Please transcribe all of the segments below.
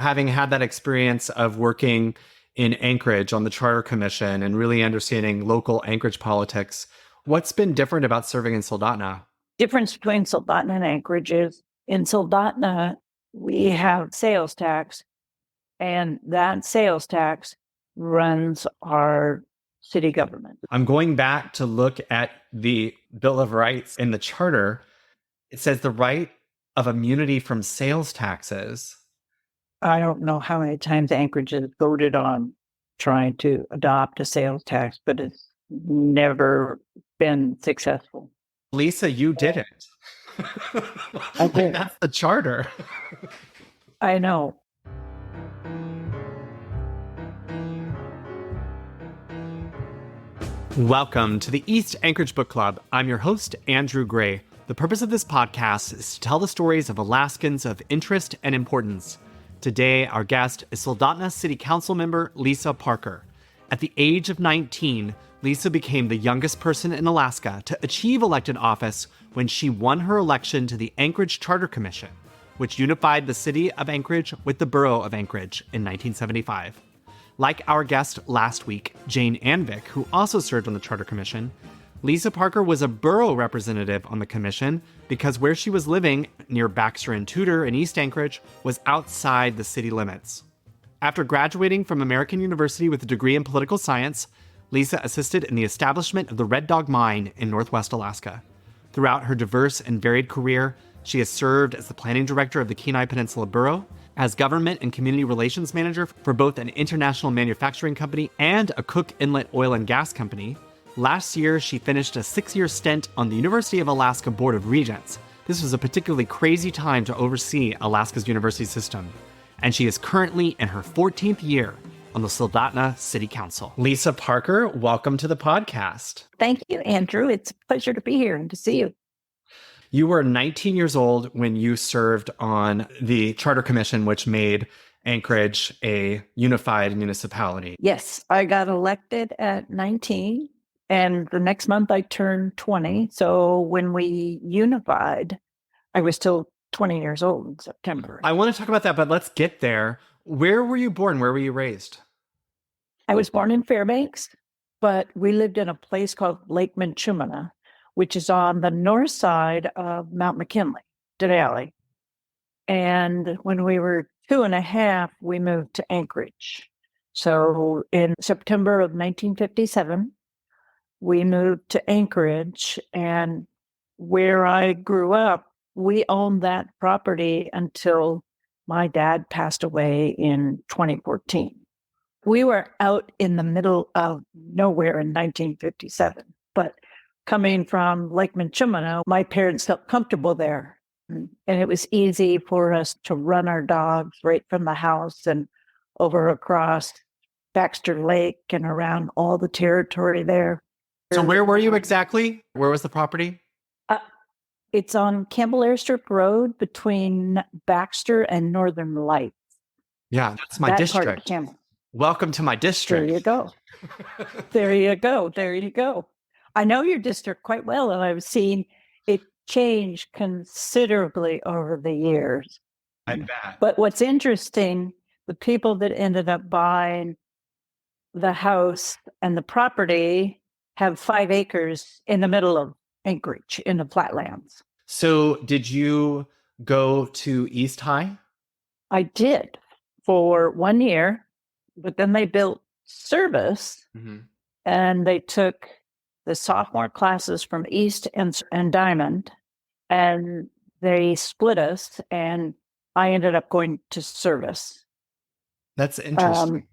Having had that experience of working in Anchorage on the Charter Commission and really understanding local Anchorage politics, what's been different about serving in Soldotna? Difference between Soldotna and Anchorage is in Soldotna, we have sales tax, and that sales tax runs our city government. I'm going back to look at the Bill of Rights in the Charter. It says the right of immunity from sales taxes. I don't know how many times Anchorage has voted on trying to adopt a sales tax, but it's never been successful. Lisa, you did it. I did. That's the Charter. I know. Welcome to the East Anchorage Book Club. I'm your host, Andrew Gray. The purpose of this podcast is to tell the stories of Alaskans of interest and importance. Today, our guest is Soldotna City Council member Lisa Parker. At the age of 19, Lisa became the youngest person in Alaska to achieve elected office when she won her election to the Anchorage Charter Commission, which unified the City of Anchorage with the Borough of Anchorage in 1975. Like our guest last week, Jane Angvik, who also served on the Charter Commission, Lisa Parker was a borough representative on the commission because where she was living, near Baxter and Tudor in East Anchorage, was outside the city limits. After graduating from American University with a degree in political science, Lisa assisted in the establishment of the Red Dog Mine in Northwest Alaska. Throughout her diverse and varied career, she has served as the planning director of the Kenai Peninsula Borough, as government and community relations manager for both an international manufacturing company and a Cook Inlet oil and gas company. Last year, she finished a 6-year stint on the University of Alaska Board of Regents. This was a particularly crazy time to oversee Alaska's university system. And she is currently in her 14th year on the Soldotna City Council. Lisa Parker, welcome to the podcast. Thank you, Andrew. It's a pleasure to be here and to see you. You were 19 years old when you served on the Charter Commission, which made Anchorage a unified municipality. Yes, I got elected at 19, and the next month I turned 20. So when we unified, I was still 20 years old in September. I want to talk about that, but let's get there. Where were you born? Where were you raised? I was born in Fairbanks, but we lived in a place called Lake Minchumina, which is on the north side of Mount McKinley, Denali. And when we were 2.5, we moved to Anchorage. So in September of 1957, we moved to Anchorage, and where I grew up, we owned that property until my dad passed away in 2014. We were out in the middle of nowhere in 1957, but coming from Lake Minchumina, my parents felt comfortable there. And it was easy for us to run our dogs right from the house and over across Baxter Lake and around all the territory there. So where were you exactly? Where was the property? It's on Campbell Airstrip Road between Baxter and Northern Lights. Yeah, that's my district. Welcome to my district. There you go. There you go. There you go. I know your district quite well, and I've seen it change considerably over the years. I bet. But what's interesting, the people that ended up buying the house and the property have 5 acres in the middle of Anchorage in the flatlands. So did you go to East High? I did for 1 year, but then they built Service, and they took the sophomore classes from East and Diamond, and they split us, and I ended up going to Service. That's interesting.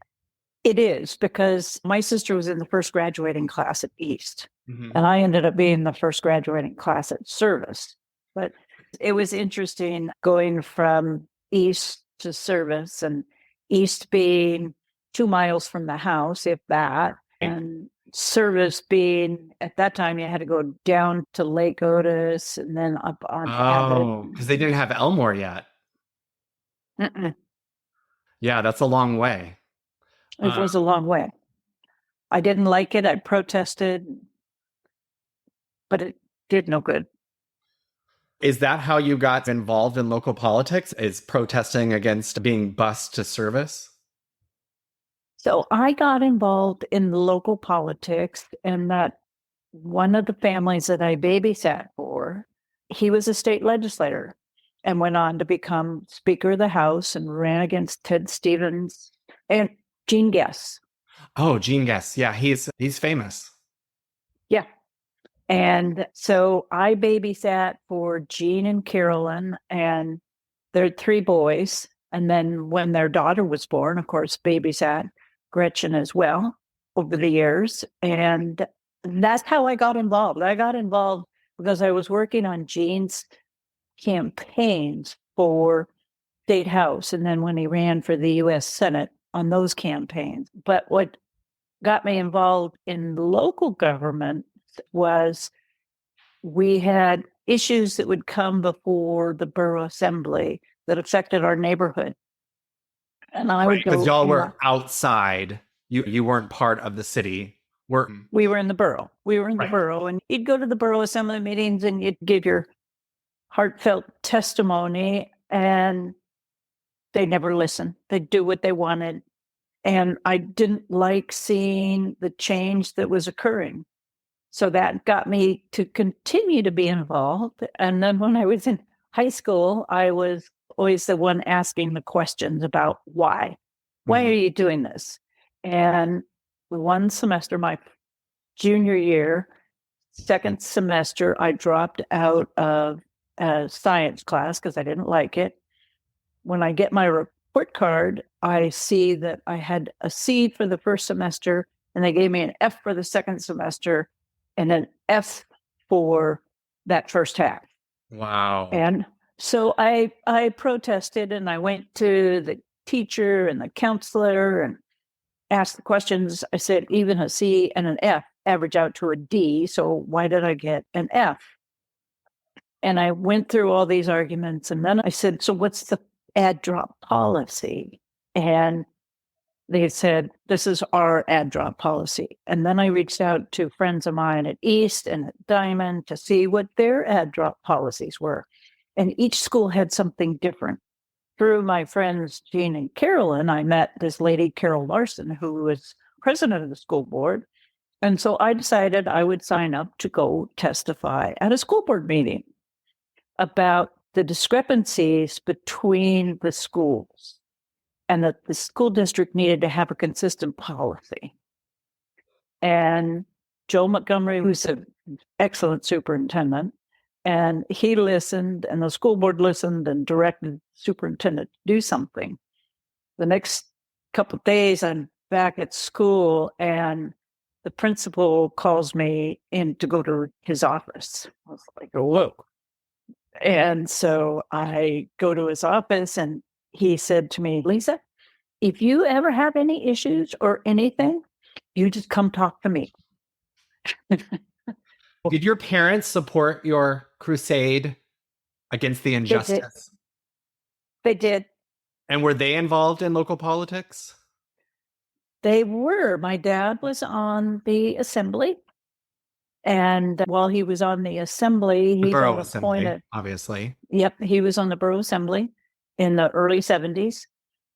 It is, because my sister was in the first graduating class at East, and I ended up being the first graduating class at Service. But it was interesting going from East to Service, and East being 2 miles from the house, if that, and Service being, at that time, you had to go down to Lake Otis and then up on Abbott. Because they didn't have Elmore yet. Yeah, that's a long way. It was a long way. I didn't like it. I protested, but it did no good. Is that how you got involved in local politics? Is protesting against being bused to service? So I got involved in local politics, and that one of the families that I babysat for, he was a state legislator and went on to become Speaker of the House and ran against Ted Stevens and Gene Guess. Oh, Gene Guess. Yeah, he's famous. Yeah. And so I babysat for Gene and Carolyn and their three boys. And then when their daughter was born, of course, babysat Gretchen as well over the years. And that's how I got involved. I got involved because I was working on Gene's campaigns for State House. And then when he ran for the US Senate on those campaigns. But what got me involved in local government was we had issues that would come before the borough assembly that affected our neighborhood. And I would go. Because y'all were outside. You weren't part of the city. We were in the borough. We were in the borough, and you'd go to the borough assembly meetings and you'd give your heartfelt testimony, and they never listened. They'd do what they wanted. And I didn't like seeing the change that was occurring. So that got me to continue to be involved. And then when I was in high school, I was always the one asking the questions about why. Why are you doing this? And one semester, my junior year, second semester, I dropped out of a science class because I didn't like it. When I get my report card, I see that I had a C for the first semester, and they gave me an F for the second semester and an F for that first half. Wow. And so I protested, and I went to the teacher and the counselor and asked the questions. I said, even a C and an F average out to a D. So why did I get an F? And I went through all these arguments. And then I said, so what's the ad drop policy? And they said, this is our ad drop policy. And then I reached out to friends of mine at East and at Diamond to see what their ad drop policies were. And each school had something different. Through my friends, Jean and Carolyn, I met this lady, Carol Larson, who was president of the school board. And so I decided I would sign up to go testify at a school board meeting about the discrepancies between the schools and that the school district needed to have a consistent policy. And Joe Montgomery, who's an excellent superintendent, and he listened, and the school board listened and directed the superintendent to do something. The next couple of days, I'm back at school, and the principal calls me in to go to his office. I was like, whoa. And so I go to his office, and he said to me, Lisa, if you ever have any issues or anything, you just come talk to me. Did your parents support your crusade against the injustice? They did. And were they involved in local politics? They were. My dad was on the assembly. And while he was on the assembly, he got appointed. Obviously. Yep, he was on the borough assembly in the early 70s,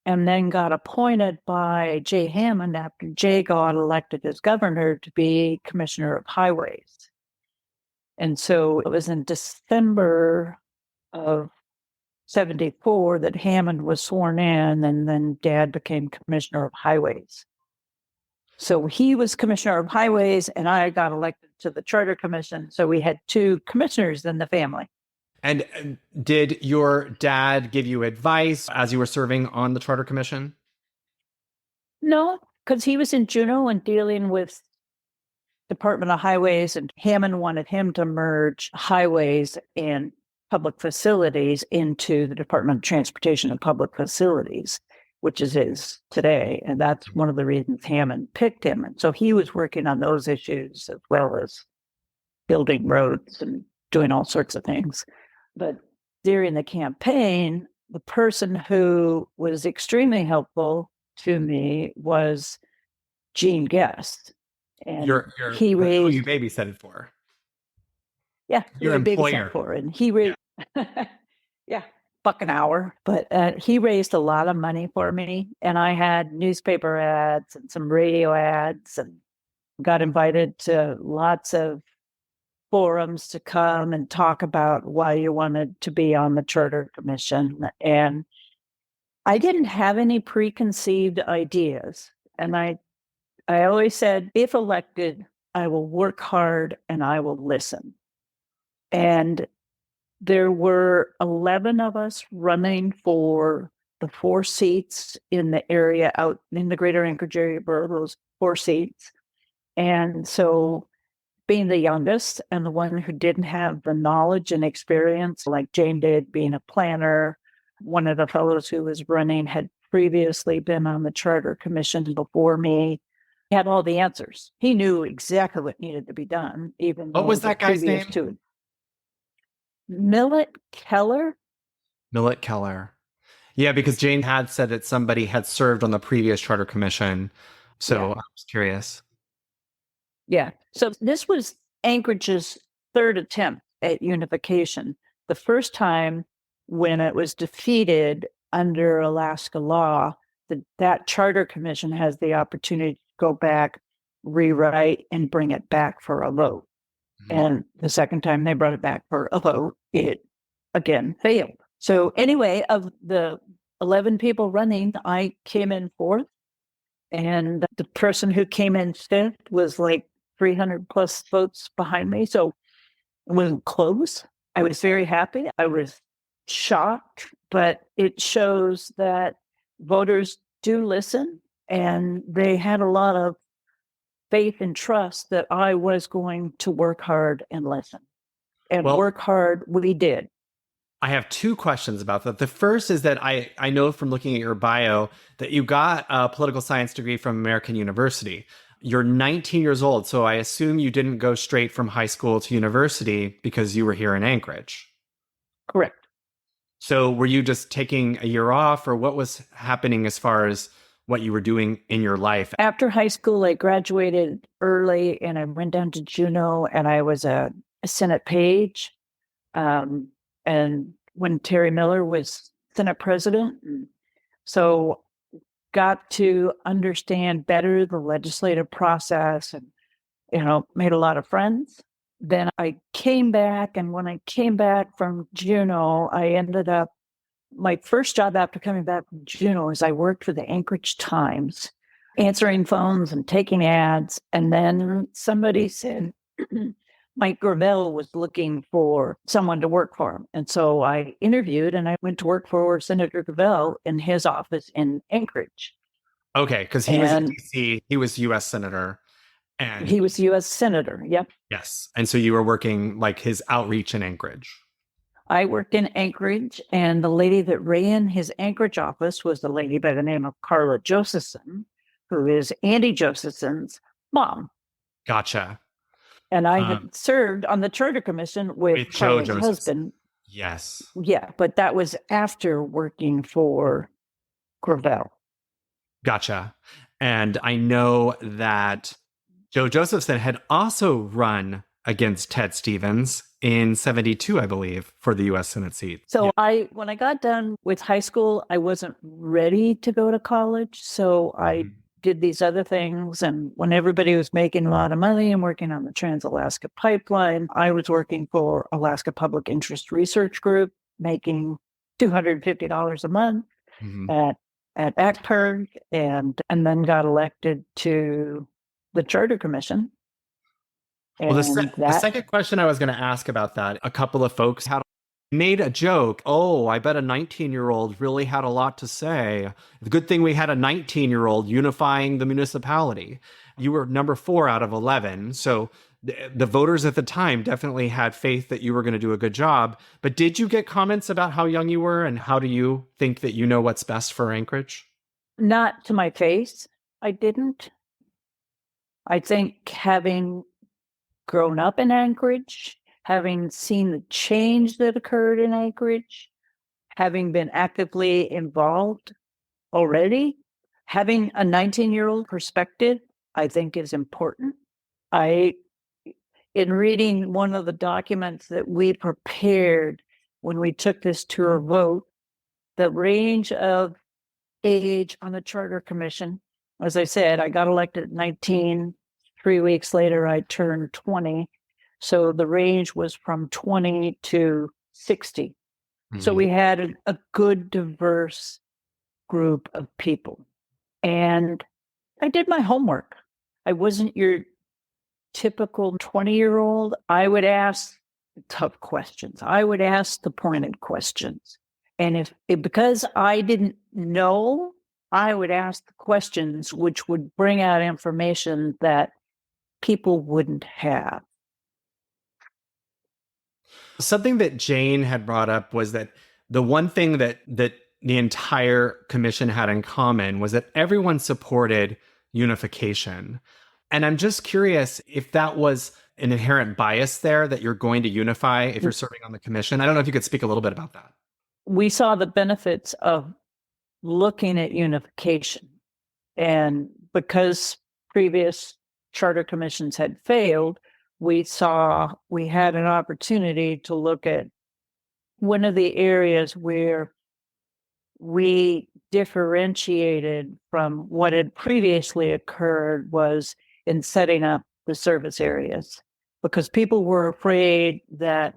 and then got appointed by Jay Hammond after Jay got elected as governor to be commissioner of highways. And so it was in December of 74 that Hammond was sworn in, and then Dad became commissioner of highways. So he was commissioner of highways, and I got elected to the Charter Commission. So we had two commissioners in the family. And did your dad give you advice as you were serving on the Charter Commission? No, because he was in Juneau and dealing with Department of Highways, and Hammond wanted him to merge highways and public facilities into the Department of Transportation and Public Facilities, which is his today. And that's one of the reasons Hammond picked him. And so he was working on those issues as well as building roads and doing all sorts of things. But during the campaign, the person who was extremely helpful to me was Gene Guest. And who you babysat for. Yeah, your employer. For, and he raised Yeah, buck an hour. But he raised a lot of money for me. And I had newspaper ads and some radio ads and got invited to lots of forums to come and talk about why you wanted to be on the Charter Commission. And I didn't have any preconceived ideas. And I always said, if elected, I will work hard and I will listen. And there were 11 of us running for the 4 seats in the area out in the greater Anchorage area borough, those 4 seats. And so being the youngest and the one who didn't have the knowledge and experience like Jane did, being a planner, one of the fellows who was running had previously been on the Charter Commission before me, had all the answers. He knew exactly what needed to be done, even What though was the that guy's previous name? 2. Millet Keller. Millet Keller. Yeah, because Jane had said that somebody had served on the previous Charter Commission. So Yeah. I was curious. Yeah. So this was Anchorage's 3rd attempt at unification. The first time when it was defeated under Alaska law, that Charter Commission has the opportunity to go back, rewrite, and bring it back for a vote. Mhm. And the second time they brought it back for a vote, it again failed. So anyway, of the 11 people running, I came in 4th. And the person who came in 5th was like 300 plus votes behind me. So it wasn't close. I was very happy. I was shocked, but it shows that voters do listen and they had a lot of faith and trust that I was going to work hard and listen. And Well, work hard we did. I have 2 questions about that. The first is that I know from looking at your bio that you got a political science degree from American University. You're 19 years old, so I assume you didn't go straight from high school to university because you were here in Anchorage. Correct. So were you just taking a year off, or what was happening as far as what you were doing in your life? After high school, I graduated early and I went down to Juneau and I was a Senate page. And when Terry Miller was Senate president, so got to understand better the legislative process and, made a lot of friends. Then I came back. And when I came back from Juneau, I ended up, my first job after coming back from Juneau is I worked for the Anchorage Times, answering phones and taking ads. And then somebody said, Mike Gravel was looking for someone to work for him. And so I interviewed and I went to work for Senator Gravel in his office in Anchorage. Okay, because he was in DC, he was U.S. Senator. And he was U.S. Senator. Yep. Yes. And so you were working like his outreach in Anchorage. I worked in Anchorage, and the lady that ran his Anchorage office was a lady by the name of Carla Josephson, who is Andy Josephson's mom. Gotcha. And I had served on the Charter Commission with Carla's husband. Yes. Yeah, but that was after working for Gravel. Gotcha. And I know that Joe Josephson had also run against Ted Stevens in 72, I believe, for the U.S. Senate seat. So when I got done with high school, I wasn't ready to go to college. So I did these other things. And when everybody was making a lot of money and working on the Trans-Alaska Pipeline, I was working for Alaska Public Interest Research Group, making $250 a month at Baxter, and then got elected to the Charter Commission. Well, the second question I was going to ask about that, a couple of folks had made a joke. Oh, I bet a 19-year-old really had a lot to say. The good thing we had a 19-year-old unifying the municipality. You were number 4 out of 11. So the voters at the time definitely had faith that you were going to do a good job. But did you get comments about how young you were, and how do you think that you know what's best for Anchorage? Not to my face. I didn't. I think having grown up in Anchorage, having seen the change that occurred in Anchorage, having been actively involved already, having a 19-year-old perspective, I think is important. In reading one of the documents that we prepared when we took this to a vote, the range of age on the Charter Commission, as I said, I got elected at 19. 3 weeks later, I turned 20. So the range was from 20 to 60. So we had a good, diverse group of people. And I did my homework. I wasn't your typical 20-year-old. I would ask tough questions. I would ask the pointed questions. And because I didn't know, I would ask the questions which would bring out information that people wouldn't have. Something that Jane had brought up was that the one thing that the entire commission had in common was that everyone supported unification. And I'm just curious if that was an inherent bias there, that you're going to unify if you're serving on the commission. I don't know if you could speak a little bit about that. We saw the benefits of looking at unification. And because previous charter commissions had failed, we had an opportunity to look at one of the areas where we differentiated from what had previously occurred was in setting up the service areas, because people were afraid that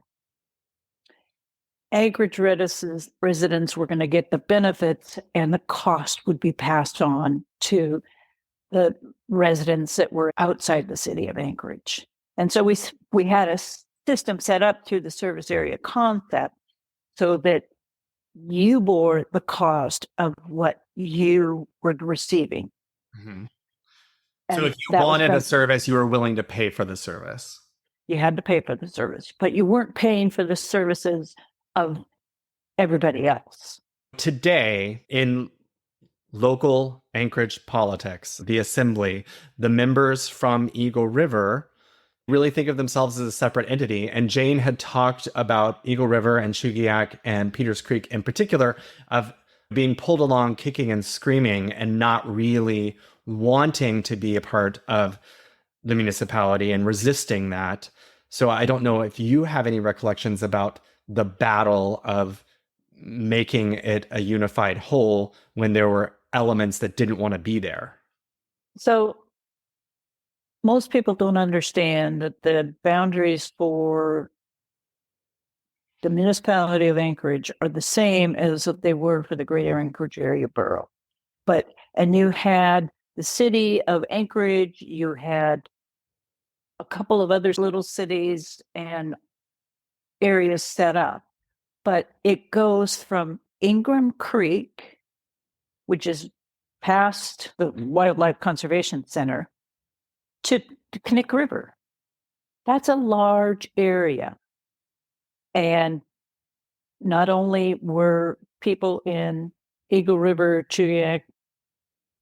Anchorage residents were going to get the benefits and the cost would be passed on to the residents that were outside the city of Anchorage. And so we had a system set up through the service area concept so that you bore the cost of what you were receiving. Mm-hmm. So if you wanted a service, you were willing to pay for the service. You had to pay for the service, but you weren't paying for the services of everybody else. Today, in local Anchorage politics, the assembly, the members from Eagle River really think of themselves as a separate entity. And Jane had talked about Eagle River and Shugiak and Peters Creek in particular of being pulled along kicking and screaming and not really wanting to be a part of the municipality and resisting that. So I don't know if you have any recollections about the battle of making it a unified whole when there were elements that didn't want to be there. So most people don't understand that the boundaries for the municipality of Anchorage are the same as if they were for the Greater Anchorage Area Borough. And you had the city of Anchorage, you had a couple of other little cities and areas set up. But it goes from Ingram Creek, which is past the Wildlife Conservation Center, to Kenai River. That's a large area. And not only were people in Eagle River, Chuyak,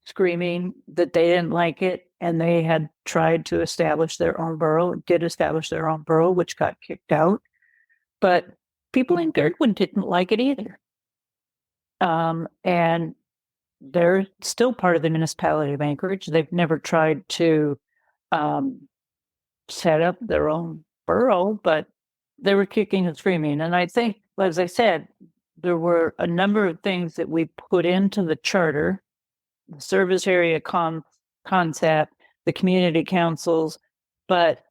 screaming that they didn't like it, and they had tried to establish their own borough, did establish their own borough, which got kicked out. But people in Girdwood didn't like it either. And they're still part of the municipality of Anchorage. They've never tried to set up their own borough, but they were kicking and screaming. And I think, as I said, there were a number of things that we put into the charter, the service area concept, the community councils, but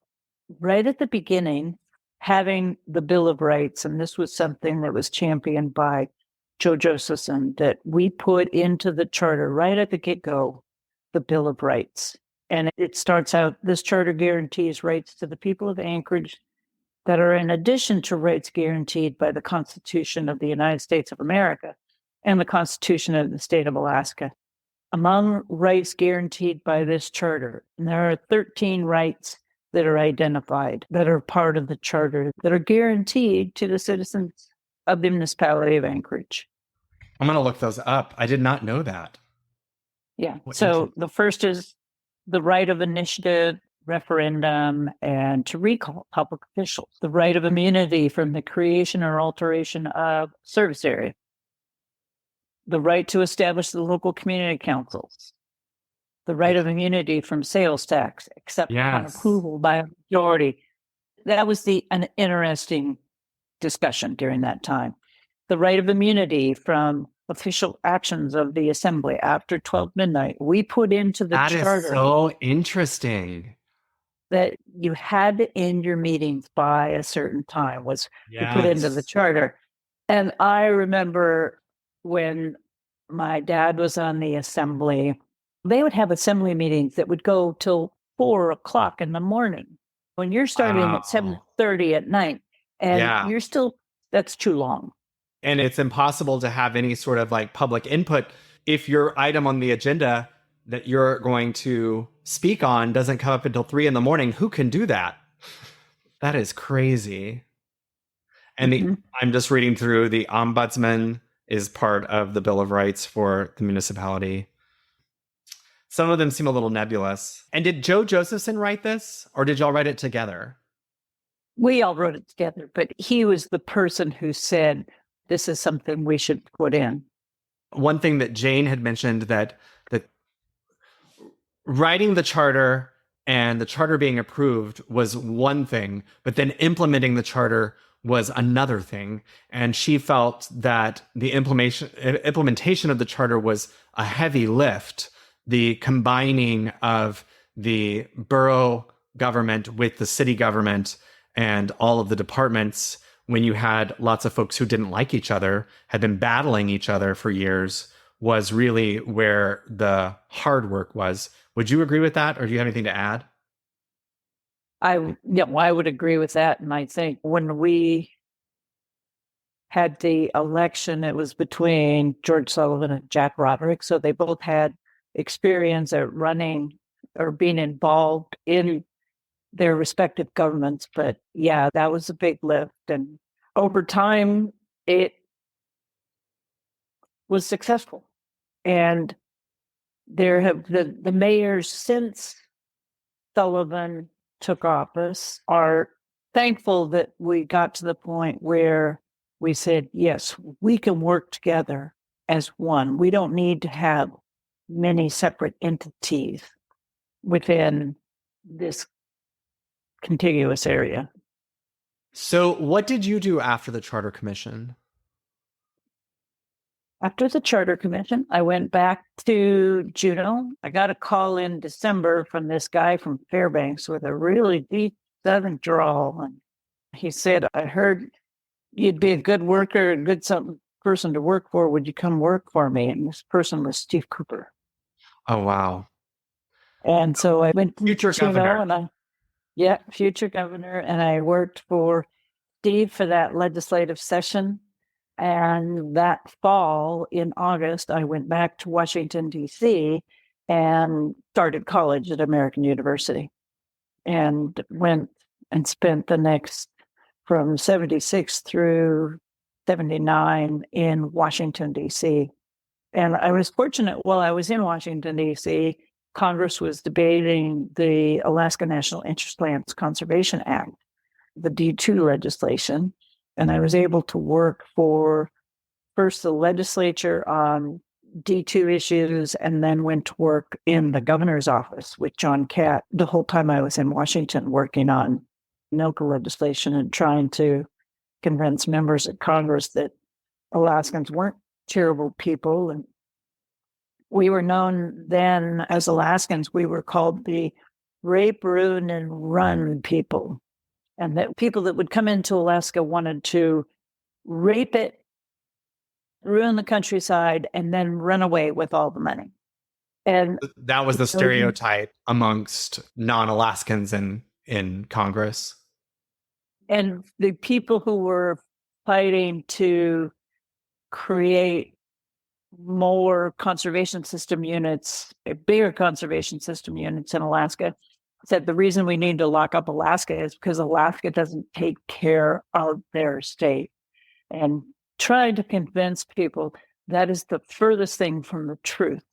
right at the beginning, having the Bill of Rights, and this was something that was championed by Joe Josephson, that we put into the charter right at the get-go, the Bill of Rights. And it starts out, this charter guarantees rights to the people of Anchorage that are in addition to rights guaranteed by the Constitution of the United States of America and the Constitution of the state of Alaska. Among rights guaranteed by this charter, and there are 13 rights that are identified, that are part of the charter, that are guaranteed to the citizens of the municipality of Anchorage. I'm going to look those up. I did not know that. Yeah. So the first is the right of initiative, referendum, and to recall public officials. The right of immunity from the creation or alteration of service area. The right to establish the local community councils. The right of immunity from sales tax, except on approval by a majority. That was an interesting discussion during that time. The right of immunity from official actions of the assembly after 12 midnight. We put into the That is charter so interesting. that you had to end your meetings by a certain time was we put into the Yes. charter. And I remember when my dad was on the assembly, they would have assembly meetings that would go till 4 o'clock in the morning. When you're starting at Wow. 7:30 at night and Yeah. you're still, that's too long. And it's impossible to have any sort of like public input if your item on the agenda that you're going to speak on doesn't come up until 3 a.m. Who can do that? That is crazy. And I'm just reading through, the ombudsman is part of the Bill of Rights for the municipality. Some of them seem a little nebulous. And did Joe Josephson write this, or did y'all write it together? We all wrote it together, but he was the person who said, this is something we should put in. One thing that Jane had mentioned, that writing the charter and the charter being approved was one thing, but then implementing the charter was another thing. And she felt that the implementation of the charter was a heavy lift. The combining of the borough government with the city government and all of the departments, when you had lots of folks who didn't like each other, had been battling each other for years, was really where the hard work was. Would you agree with that, or do you have anything to add? I would agree with that. And I think when we had the election, it was between George Sullivan and Jack Roderick. So they both had experience at running or being involved in their respective governments. But yeah, that was a big lift. And over time, it was successful. And there have the mayors since Sullivan took office are thankful that we got to the point where we said, yes, we can work together as one. We don't need to have many separate entities within this contiguous area. So what did you do after the Charter Commission? After the Charter Commission, I went back to Juneau. I got a call in December from this guy from Fairbanks with a really deep Southern drawl. And he said, I heard you'd be a good worker, a good person to work for. Would you come work for me? And this person was Steve Cooper. Oh, wow. And so I went to Future Juneau governor. future governor. And I worked for Steve for that legislative session. And that fall in August, I went back to Washington, D.C. and started college at American University and went and spent the next from 76 through 79 in Washington, D.C. And I was fortunate while I was in Washington, D.C., Congress was debating the Alaska National Interest Lands Conservation Act, the D2 legislation. And I was able to work for first the legislature on D2 issues and then went to work in the governor's office with John Catt the whole time I was in Washington working on NILCA legislation and trying to convince members of Congress that Alaskans weren't terrible people. And we were known then as Alaskans, we were called the rape, ruin, and run people. And that people that would come into Alaska wanted to rape it, ruin the countryside, and then run away with all the money. And that was the stereotype amongst non-Alaskans in Congress. And the people who were fighting to create more conservation system units, bigger conservation system units in Alaska, said the reason we need to lock up Alaska is because Alaska doesn't take care of their state. And trying to convince people that is the furthest thing from the truth.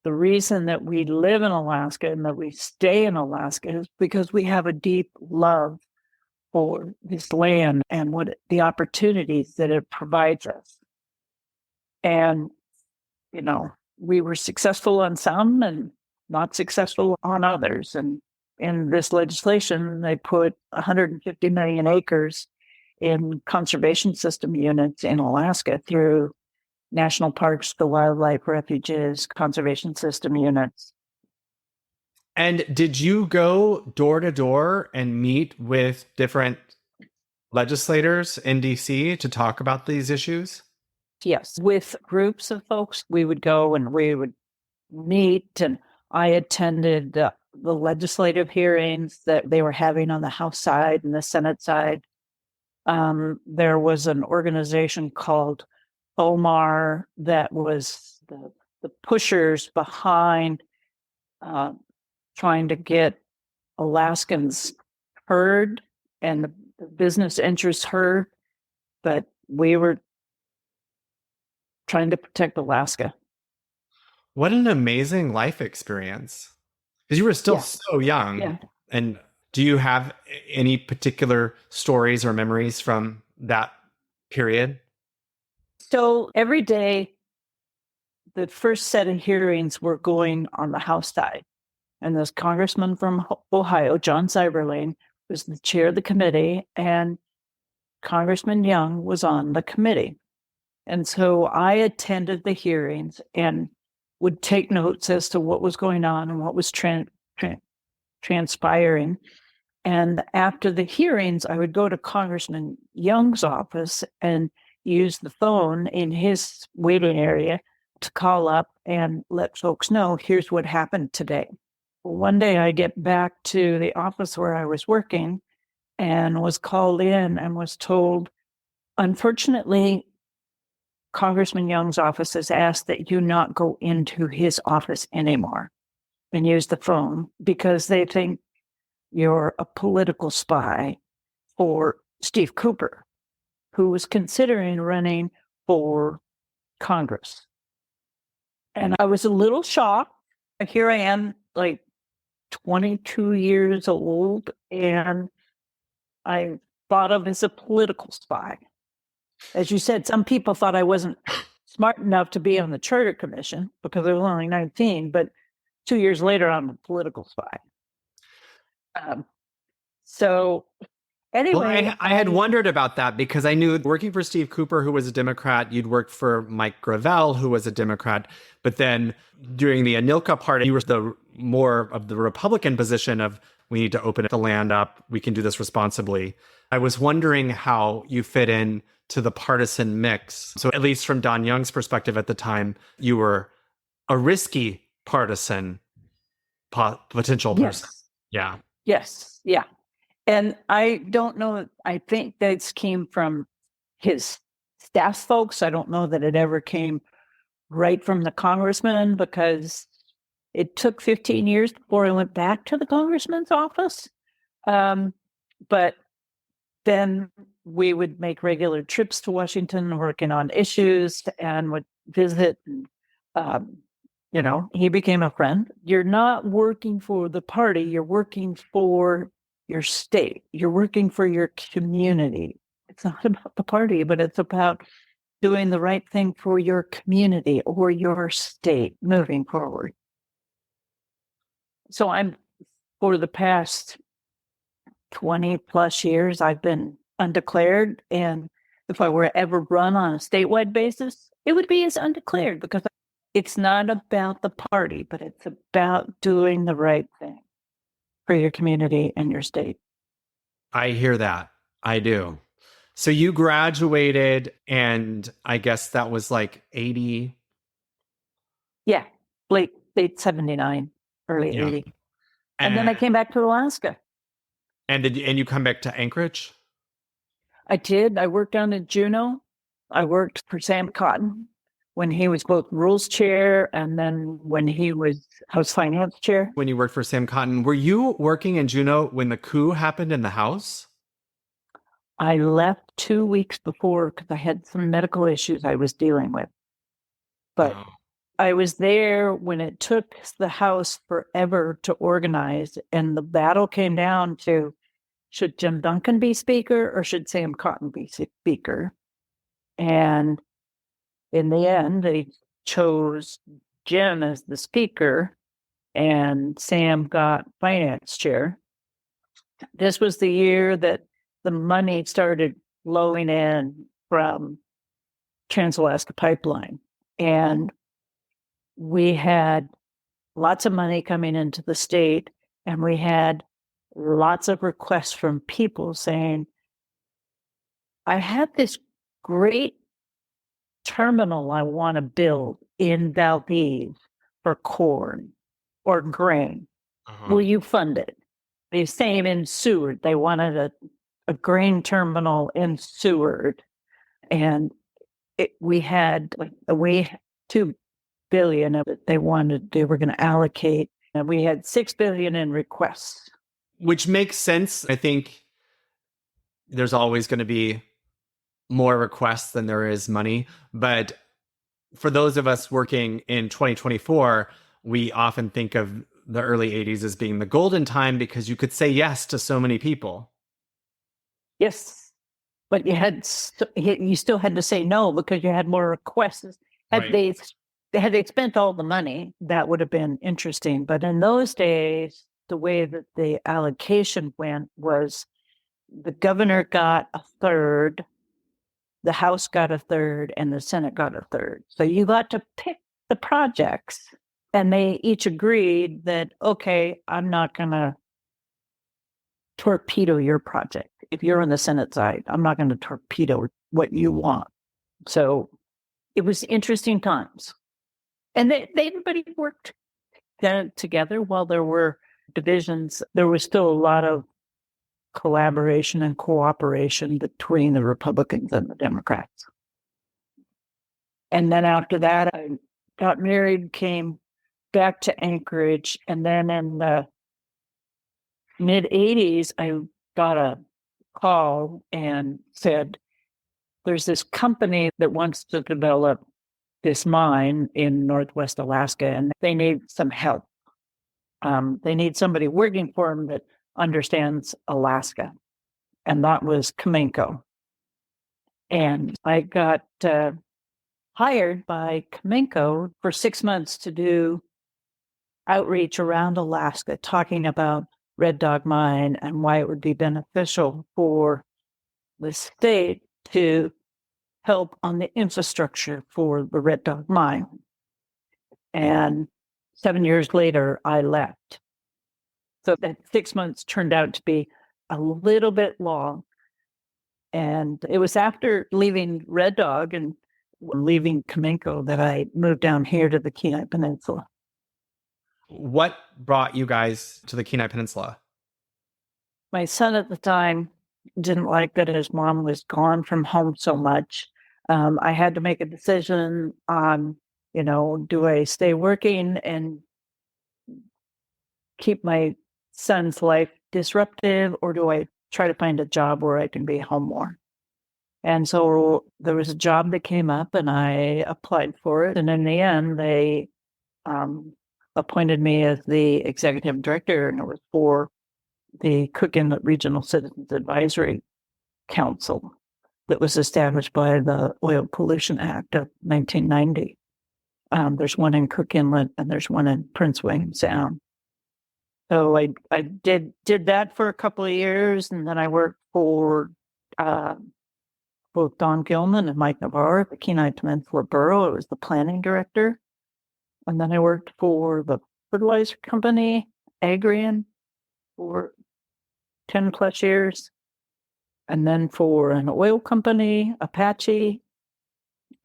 The reason that we live in Alaska and that we stay in Alaska is because we have a deep love for this land and what the opportunities that it provides us. And, we were successful on some and not successful on others. And in this legislation, they put 150 million acres in conservation system units in Alaska through national parks, the wildlife refuges, conservation system units. And did you go door to door and meet with different legislators in DC to talk about these issues? Yes, with groups of folks, we would go and we would meet, and I attended the legislative hearings that they were having on the House side and the Senate side. There was an organization called OMAR that was the pushers behind trying to get Alaskans heard and the business interests heard, but we were trying to protect Alaska. What an amazing life experience. Because you were still Yeah. so young. Yeah. And do you have any particular stories or memories from that period? So every day, the first set of hearings were going on the House side. And this congressman from Ohio, John Cyberlane, was the chair of the committee, and Congressman Young was on the committee. And so I attended the hearings and would take notes as to what was going on and what was transpiring. And after the hearings, I would go to Congressman Young's office and use the phone in his waiting area to call up and let folks know, here's what happened today. One day I get back to the office where I was working and was called in and was told, unfortunately, Congressman Young's office has asked that you not go into his office anymore and use the phone because they think you're a political spy for Steve Cooper, who was considering running for Congress. And I was a little shocked. Here I am, like 22 years old, and I thought of as a political spy. As you said, some people thought I wasn't smart enough to be on the Charter Commission because I was only 19, but 2 years later, I'm a political spy. So anyway. Well, I had wondered about that because I knew working for Steve Cooper, who was a Democrat, you'd worked for Mike Gravel, who was a Democrat. But then during the Anilka part, you were the more of the Republican position of we need to open the land up. We can do this responsibly. I was wondering how you fit in to the partisan mix. So at least from Don Young's perspective at the time, you were a risky partisan potential person. Yes. Yeah. Yes. Yeah. And I don't know, I think that came from his staff folks. I don't know that it ever came right from the congressman because it took 15 years before I went back to the congressman's office. But then we would make regular trips to Washington working on issues and would visit. He became a friend. You're not working for the party, you're working for your state. You're working for your community. It's not about the party, but it's about doing the right thing for your community or your state moving forward. So for the past 20 plus years, I've been undeclared. And if I were to ever run on a statewide basis, it would be as undeclared because it's not about the party, but it's about doing the right thing for your community and your state. I hear that. I do. So you graduated, and I guess that was like 80. Yeah, late 79, early 80. And then I came back to Alaska. And you come back to Anchorage? I did. I worked down in Juneau. I worked for Sam Cotton when he was both rules chair and then when he was House Finance chair. When you worked for Sam Cotton, were you working in Juneau when the coup happened in the House? I left 2 weeks before because I had some medical issues I was dealing with. But I was there when it took the House forever to organize, and the battle came down to, should Jim Duncan be Speaker or should Sam Cotton be Speaker? And in the end, they chose Jim as the Speaker, and Sam got Finance Chair. This was the year that the money started flowing in from Trans-Alaska Pipeline. And we had lots of money coming into the state, and we had lots of requests from people saying, I have this great terminal I want to build in Valdez for corn or grain. Will you fund it? The same in Seward. They wanted a grain terminal in Seward. And we had $2 billion of it they were going to allocate. And we had $6 billion in requests. Which makes sense. I think there's always going to be more requests than there is money. But for those of us working in 2024, we often think of the early 80s as being the golden time because you could say yes to so many people. Yes, but you still had to say no because you had more requests. Had they spent all the money, that would have been interesting. But in those days, the way that the allocation went was the governor got a third, the House got a third, and the Senate got a third. So you got to pick the projects, and they each agreed that, okay, I'm not going to torpedo your project. If you're on the Senate side, I'm not going to torpedo what you want. So it was interesting times. And everybody worked together while there were divisions. There was still a lot of collaboration and cooperation between the Republicans and the Democrats. And then after that, I got married, came back to Anchorage. And then in the mid-'80s, I got a call and said, there's this company that wants to develop this mine in Northwest Alaska, and they need some help. They need somebody working for them that understands Alaska. And that was Kamenko. And I got hired by Kamenko for 6 months to do outreach around Alaska, talking about Red Dog Mine and why it would be beneficial for the state to help on the infrastructure for the Red Dog Mine. And 7 years later, I left. So that 6 months turned out to be a little bit long. And it was after leaving Red Dog and leaving Kamenko that I moved down here to the Kenai Peninsula. What brought you guys to the Kenai Peninsula? My son at the time didn't like that his mom was gone from home so much. I had to make a decision on, do I stay working and keep my son's life disruptive, or do I try to find a job where I can be home more? And so there was a job that came up and I applied for it. And in the end, they appointed me as the executive director, and it was for the Cook Inlet Regional Citizens Advisory Council that was established by the Oil Pollution Act of 1990. There's one in Cook Inlet and there's one in Prince William Sound. So I did that for a couple of years, and then I worked for both Don Gilman and Mike Navarro at the Kenai Peninsula Borough. I was the planning director. And then I worked for the fertilizer company, Agrian, for 10 plus years. And then for an oil company, Apache.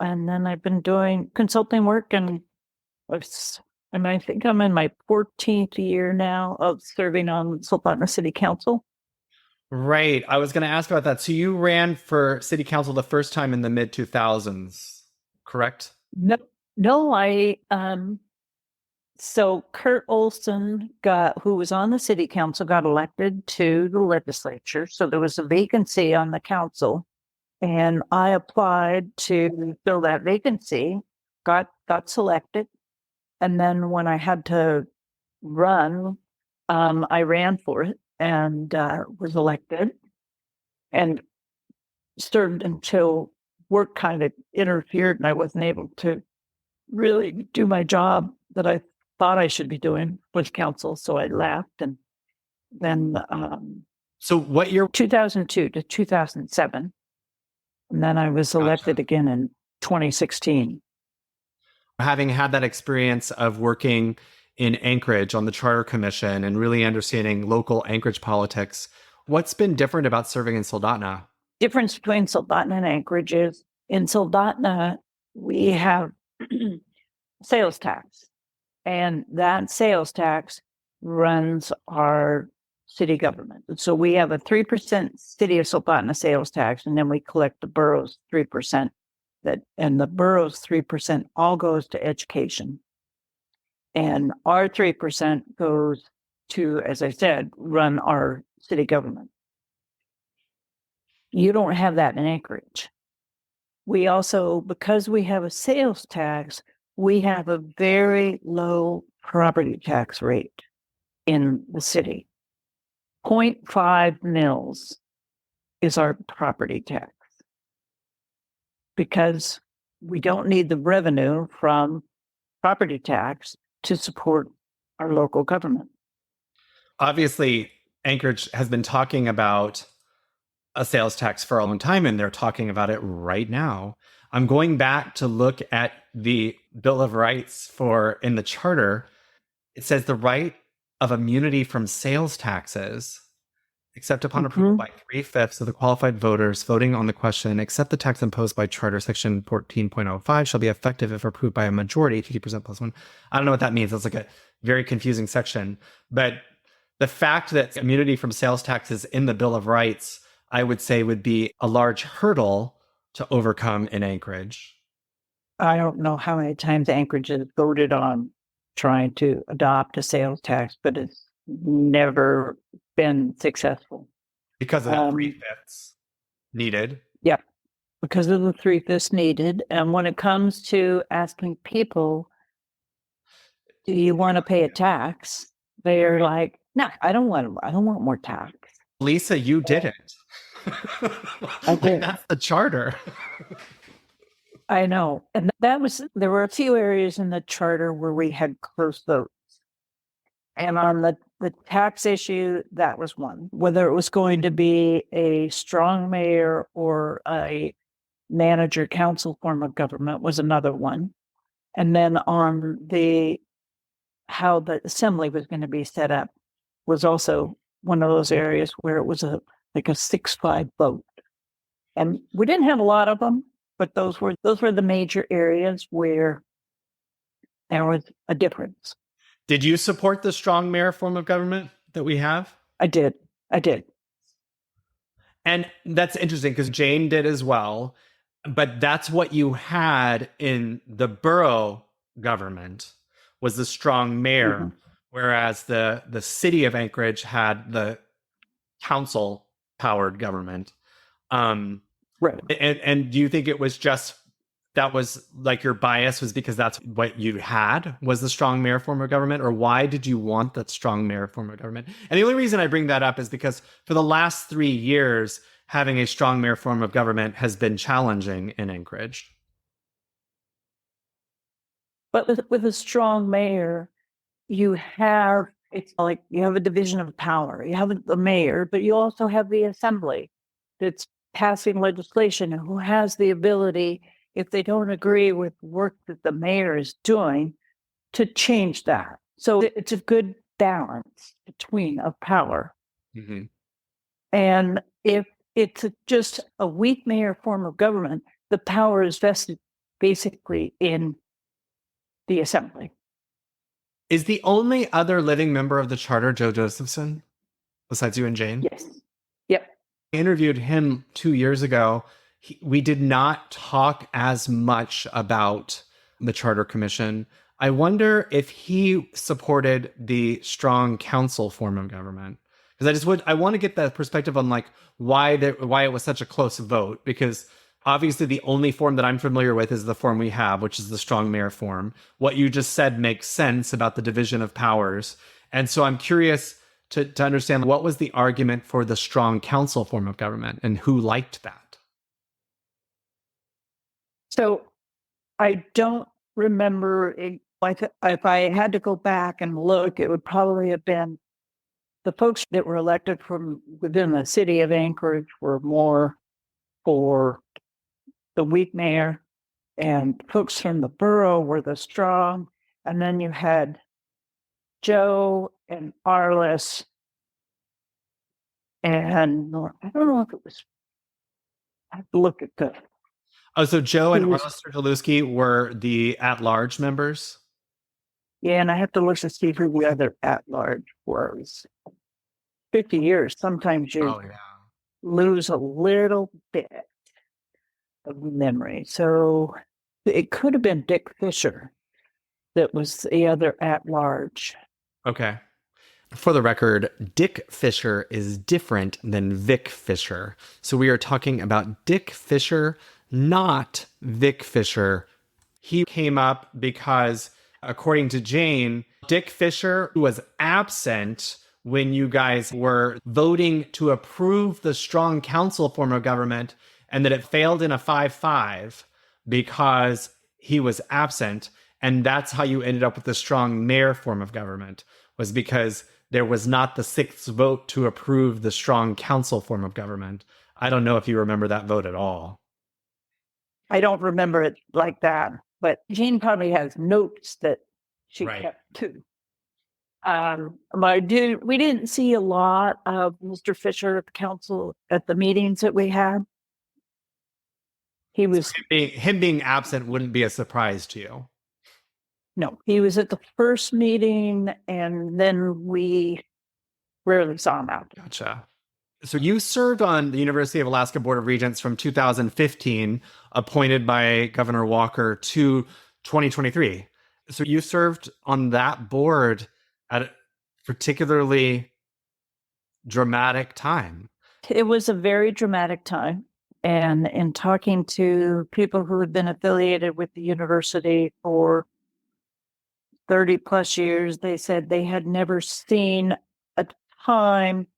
And then I've been doing consulting work, and I think I'm in my 14th year now of serving on Soldotna City Council. Right. I was going to ask about that. So you ran for city council the first time in the mid-2000s, correct? No, so Kurt Olson who was on the city council, got elected to the legislature. So there was a vacancy on the council, and I applied to fill that vacancy, got selected. And then when I had to run, I ran for it and was elected and served until work kind of interfered and I wasn't able to really do my job that I thought I should be doing with council. So I left, and then so what year? 2002 to 2007. And then I was elected Gotcha. again in 2016. Having had that experience of working in Anchorage on the Charter Commission and really understanding local Anchorage politics, what's been different about serving in Soldotna? Difference between Soldotna and Anchorage is in Soldotna, we have sales tax, and that sales tax runs our city government. So we have a 3% City of Soldotna sales tax, and then we collect the borough's 3%. And the borough's 3% all goes to education. And our 3% goes to, as I said, run our city government. You don't have that in Anchorage. We also, because we have a sales tax, we have a very low property tax rate in the city. 0.5 mils is our property tax because we don't need the revenue from property tax to support our local government. Obviously, Anchorage has been talking about a sales tax for a long time, and they're talking about it right now. I'm going back to look at the Bill of Rights in the charter. It says the right of immunity from sales taxes, except upon approval by 3/5 of the qualified voters voting on the question, except the tax imposed by Charter Section 14.05 shall be effective if approved by a majority, 50% plus one. I don't know what that means. That's like a very confusing section. But the fact that immunity from sales taxes in the Bill of Rights, I would say, would be a large hurdle to overcome in Anchorage. I don't know how many times Anchorage has voted on trying to adopt a sales tax, but it's never been successful. Because of the 3/5 needed. Yeah, because of the 3/5 needed. And when it comes to asking people, do you want to pay a tax? They're like, no, I don't want more tax. Lisa, you did it. I did. That's the charter. I know. And there were a few areas in the charter where we had close votes. And on the tax issue, that was one. Whether it was going to be a strong mayor or a manager council form of government was another one. And then on how the assembly was going to be set up was also one of those areas where it was like a 6-5 vote. And we didn't have a lot of them, but those were the major areas where there was a difference. Did you support the strong mayor form of government that we have? I did. And that's interesting because Jane did as well. But that's what you had in the borough government was the strong mayor, whereas the city of Anchorage had the council powered government. Right. And do you think it was just that was like your bias was because that's what you had was the strong mayor form of government, or why did you want that strong mayor form of government? And the only reason I bring that up is because for the last 3 years, having a strong mayor form of government has been challenging in Anchorage. But with a strong mayor, it's like you have a division of power. You have the mayor, but you also have the assembly that's passing legislation and who has the ability, if they don't agree with work that the mayor is doing, to change that. So it's a good balance between power. Mm-hmm. And if it's just a weak mayor form of government, the power is vested basically in the assembly. Is the only other living member of the charter Joe Josephson, besides you and Jane? Yes. Yep. I interviewed him 2 years ago. We did not talk as much about the Charter Commission. I wonder if he supported the strong council form of government. Because I want to get that perspective on like why it was such a close vote. Because obviously the only form that I'm familiar with is the form we have, which is the strong mayor form. What you just said makes sense about the division of powers. And so I'm curious to understand what was the argument for the strong council form of government and who liked that? So I don't remember if I had to go back and look, it would probably have been the folks that were elected from within the city of Anchorage were more for the weak mayor, and folks from the borough were the strong. And then you had Joe and Arliss, and I don't know if it was, I have to look at the. Oh, so Joe and Who was- Arliss Tertelewski were the at-large members? Yeah, and I have to look to see who the other at-large was. 50 years, sometimes you Oh, yeah. lose a little bit of memory. So it could have been Dick Fisher that was the other at-large. Okay. For the record, Dick Fisher is different than Vic Fisher. So we are talking about Dick Fisher, not Vic Fisher. He came up because, according to Jane, Dick Fisher was absent when you guys were voting to approve the strong council form of government, and that it failed in a 5-5 because he was absent. And that's how you ended up with the strong mayor form of government, was because there was not the 6th vote to approve the strong council form of government. I don't know if you remember that vote at all. I don't remember it like that, but Jean probably has notes that she Right. kept too. We didn't see a lot of Mr. Fisher at the council at the meetings that we had. He was Him being absent wouldn't be a surprise to you. No, he was at the first meeting, and then we rarely saw him out. Gotcha. So you served on the University of Alaska Board of Regents from 2015, appointed by Governor Walker, to 2023. So you served on that board at a particularly dramatic time. It was a very dramatic time. And in talking to people who had been affiliated with the university for 30 plus years, they said they had never seen a time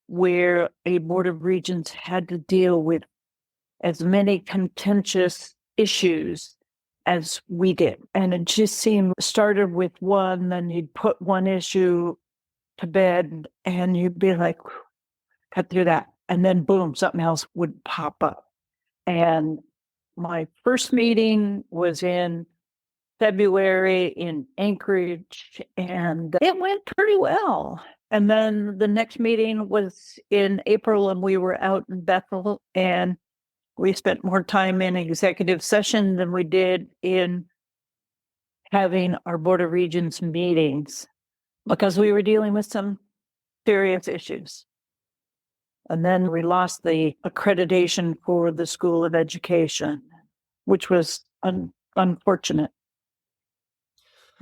where a board of regents had to deal with as many contentious issues as we did. And it just seemed started with one, then you'd put one issue to bed and you'd be like, cut through that. And then boom, something else would pop up. And my first meeting was in February in Anchorage, and it went pretty well. And then the next meeting was in April, and we were out in Bethel, and we spent more time in executive session than we did in having our Board of Regents meetings because we were dealing with some serious issues. And then we lost the accreditation for the School of Education, which was unfortunate.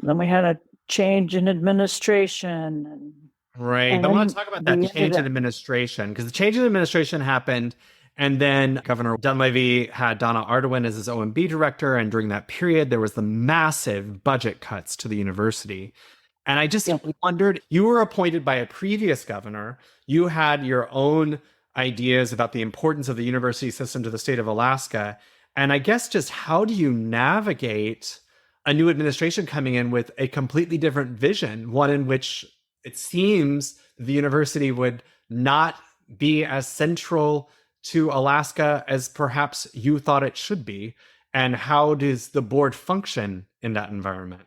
Then we had a change in administration. Right. I want to talk about that change in administration, because the change in administration happened, and then Governor Dunleavy had Donna Ardoin as his OMB director, and during that period, there was the massive budget cuts to the university. And I just wondered, you were appointed by a previous governor. You had your own ideas about the importance of the university system to the state of Alaska. And I guess just how do you navigate a new administration coming in with a completely different vision, one in which it seems the university would not be as central to Alaska as perhaps you thought it should be? And how does the board function in that environment?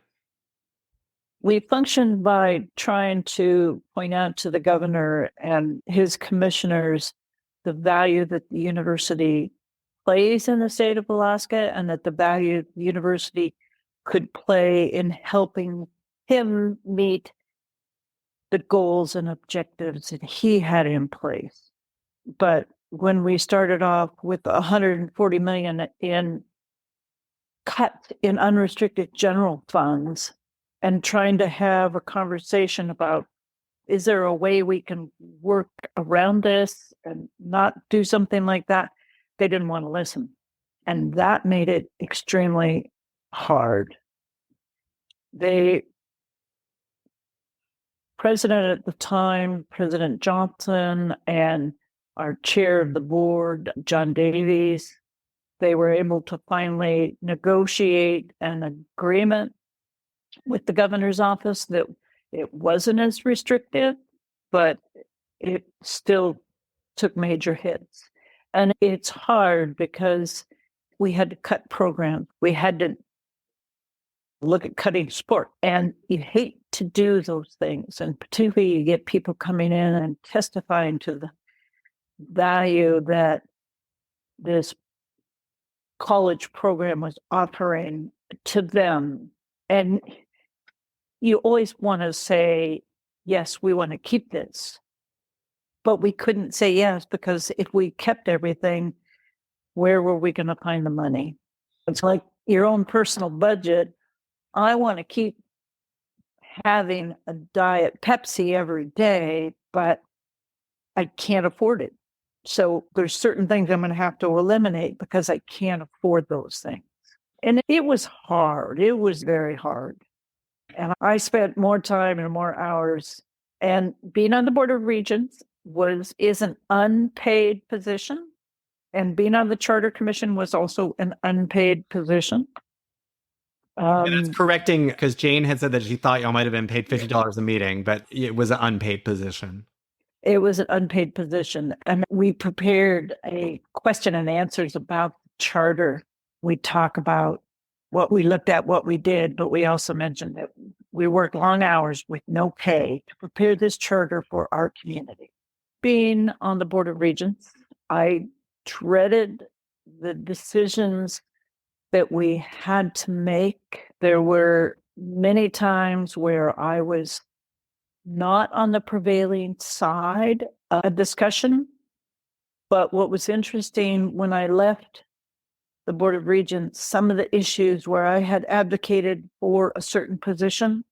We functioned by trying to point out to the governor and his commissioners the value that the university plays in the state of Alaska, and that the value the university could play in helping him meet the goals and objectives that he had in place. But when we started off with $140 million in cuts in unrestricted general funds and trying to have a conversation about, is there a way we can work around this and not do something like that? They didn't want to listen. And that made it extremely hard. President at the time, President Johnson, and our chair of the board, John Davies, they were able to finally negotiate an agreement with the governor's office that it wasn't as restrictive, but it still took major hits. And it's hard because we had to cut programs. We had to look at cutting support. And you hate to do those things. And particularly you get people coming in and testifying to the value that this college program was offering to them. And you always want to say, yes, we want to keep this. But we couldn't say yes, because if we kept everything, where were we going to find the money? It's like your own personal budget. I want to keep having a Diet Pepsi every day, but I can't afford it. So there's certain things I'm going to have to eliminate because I can't afford those things. And it was hard. It was very hard. And I spent more time and more hours. And being on the Board of Regents is an unpaid position. And being on the Charter Commission was also an unpaid position. And that's correcting, because Jane had said that she thought y'all might have been paid $50 a meeting, but it was an unpaid position. It was an unpaid position. And we prepared a question and answers about the charter. We talk about what we looked at, what we did, but we also mentioned that we worked long hours with no pay to prepare this charter for our community. Being on the Board of Regents, I dreaded the decisions that we had to make. There were many times where I was not on the prevailing side of a discussion. But what was interesting, when I left the Board of Regents, some of the issues where I had advocated for a certain position,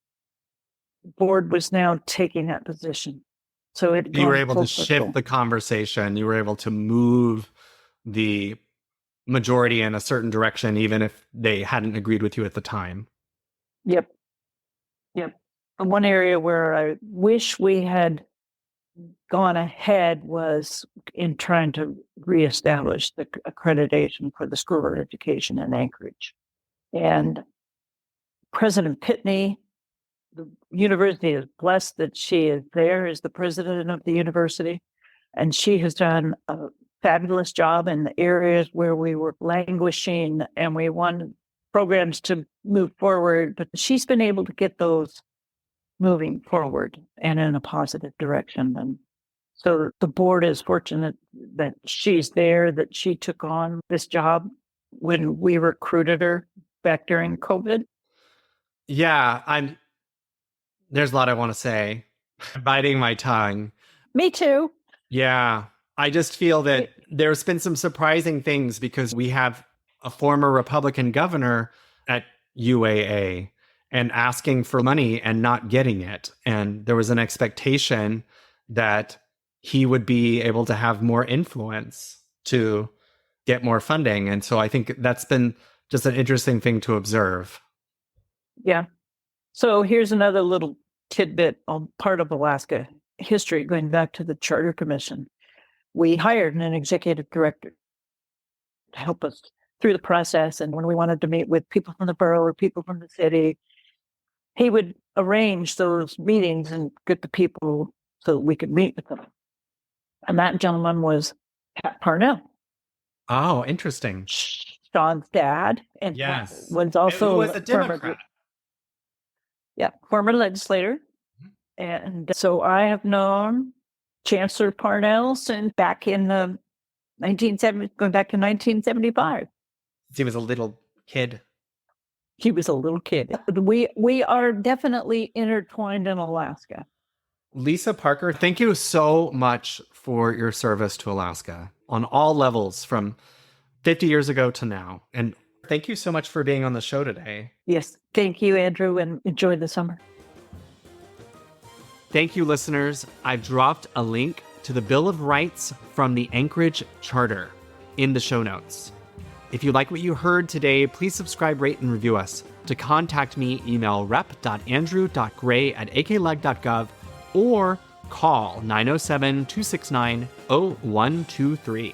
the board was now taking that position. So you were able to shift the conversation. You were able to move the majority in a certain direction, even if they hadn't agreed with you at the time. Yep. And one area where I wish we had gone ahead was in trying to reestablish the accreditation for the School of Education in Anchorage. And President Pitney, the university is blessed that she is there as the president of the university. And she has done a fabulous job in the areas where we were languishing and we wanted programs to move forward. But she's been able to get those moving forward and in a positive direction. And so the board is fortunate that she's there, that she took on this job when we recruited her back during COVID. Yeah, there's a lot I want to say. I'm biting my tongue. Me too. Yeah, I just feel that there's been some surprising things because we have a former Republican governor at UAA and asking for money and not getting it. And there was an expectation that he would be able to have more influence to get more funding. And so I think that's been just an interesting thing to observe. Yeah. So here's another little tidbit on part of Alaska history, going back to the Charter Commission. We hired an executive director to help us through the process. And when we wanted to meet with people from the borough or people from the city, he would arrange those meetings and get the people so that we could meet with them. And that gentleman was Pat Parnell. Oh, interesting. Sean's dad. And yes. Was also a Democrat. Former legislator. Mm-hmm. And so I have known Chancellor Parnell since back in the 1970s, going back to 1975. He was a little kid. He was a little kid. We are definitely intertwined in Alaska. Lisa Parker, thank you so much for your service to Alaska on all levels from 50 years ago to now. And thank you so much for being on the show today. Yes. Thank you, Andrew, and enjoy the summer. Thank you, listeners. I've dropped a link to the Bill of Rights from the Anchorage Charter in the show notes. If you like what you heard today, please subscribe, rate, and review us. To contact me, email rep.andrew.gray@akleg.gov or call 907-269-0123.